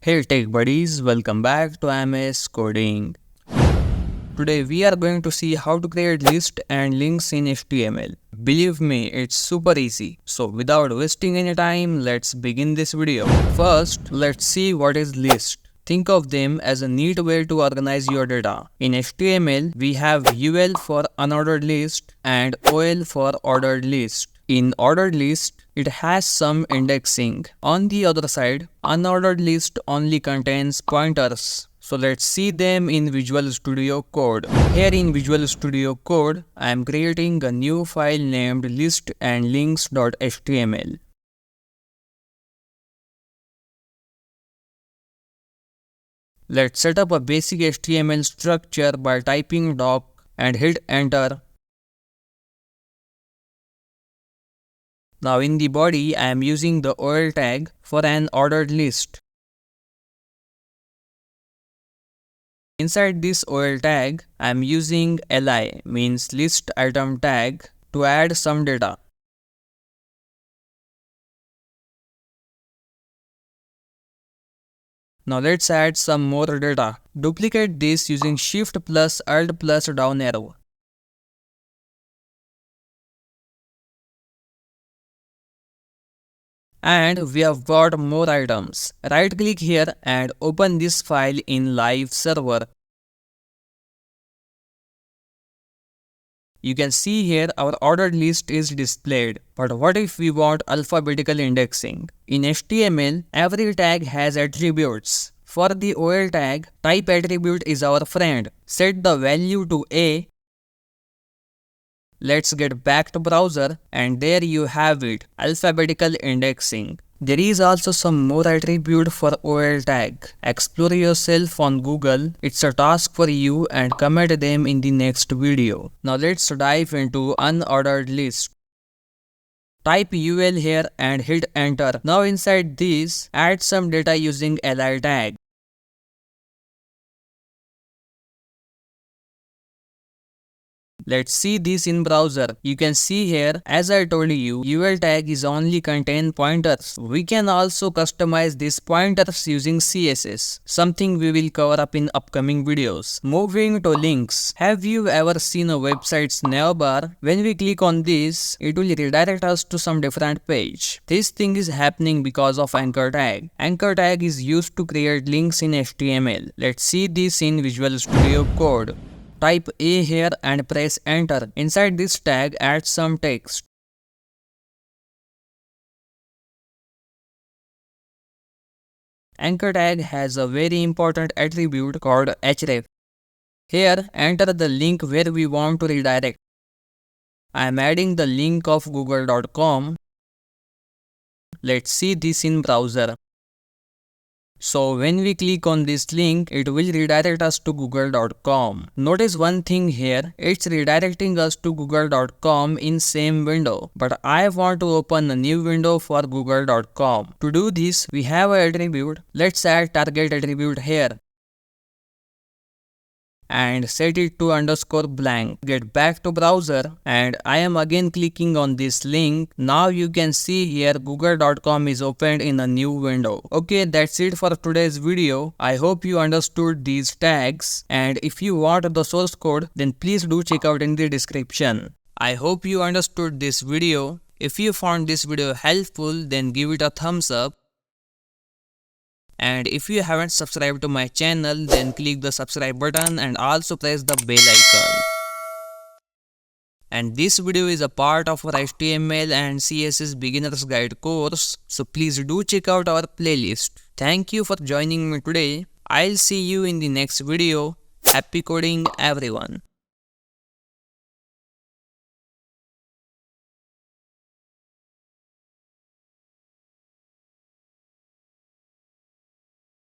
Hey tech buddies, welcome back to IMS Coding. Today we are going to see how to create lists and links in HTML. Believe me, it's super easy. So without wasting any time, let's begin this video. First, let's see what is list. Think of them as a neat way to organize your data. In HTML, we have UL for unordered list and OL for ordered list. In ordered list, it has some indexing. On the other side, unordered list only contains pointers. So let's see them in Visual Studio Code. Here in Visual Studio Code, I am creating a new file named listandlinks.html. Let's set up a basic HTML structure by typing doc and hit enter. Now in the body, I am using the OL tag for an ordered list. Inside this OL tag, I am using li means list item tag to add some data. Now let's add some more data. Duplicate this using Shift plus Alt plus down arrow. And we have got more items. Right click here and open this file in live server. You can see here our ordered list is displayed. But what if we want alphabetical indexing? In HTML, every tag has attributes. For the OL tag, type attribute is our friend. Set the value to A. Let's get back to browser and there you have it, alphabetical indexing. There is also some more attribute for OL tag. Explore yourself on Google. It's a task for you and comment them in the next video. Now let's dive into unordered list. Type UL here and hit enter. Now inside this, add some data using li tag. Let's see this in browser. You can see here, as I told you, UL tag is only contain pointers. We can also customize these pointers using CSS, something we will cover up in upcoming videos. Moving to links. Have you ever seen a website's navbar? When we click on this, it will redirect us to some different page. This thing is happening because of anchor tag. Anchor tag is used to create links in HTML. Let's see this in Visual Studio Code. Type A here and press enter. Inside this tag, add some text. Anchor tag has a very important attribute called href. Here, enter the link where we want to redirect. I am adding the link of google.com. Let's see this in browser. So when we click on this link, it will redirect us to google.com. Notice one thing here, it's redirecting us to google.com in same window. But I want to open a new window for google.com. To do this, we have an attribute. Let's add target attribute here. And set it to _blank. Get back to browser and I am again clicking on this link. Now you can see here google.com is opened in a new window. Okay, that's it for today's video. I hope you understood these tags, and if you want the source code, then please do check out in the description. I hope you understood this video. If you found this video helpful, then give it a thumbs up. And if you haven't subscribed to my channel, then click the subscribe button and also press the bell icon. And this video is a part of our HTML and CSS beginners guide course, so please do check out our playlist. Thank you for joining me today. I'll see you in the next video. Happy coding everyone.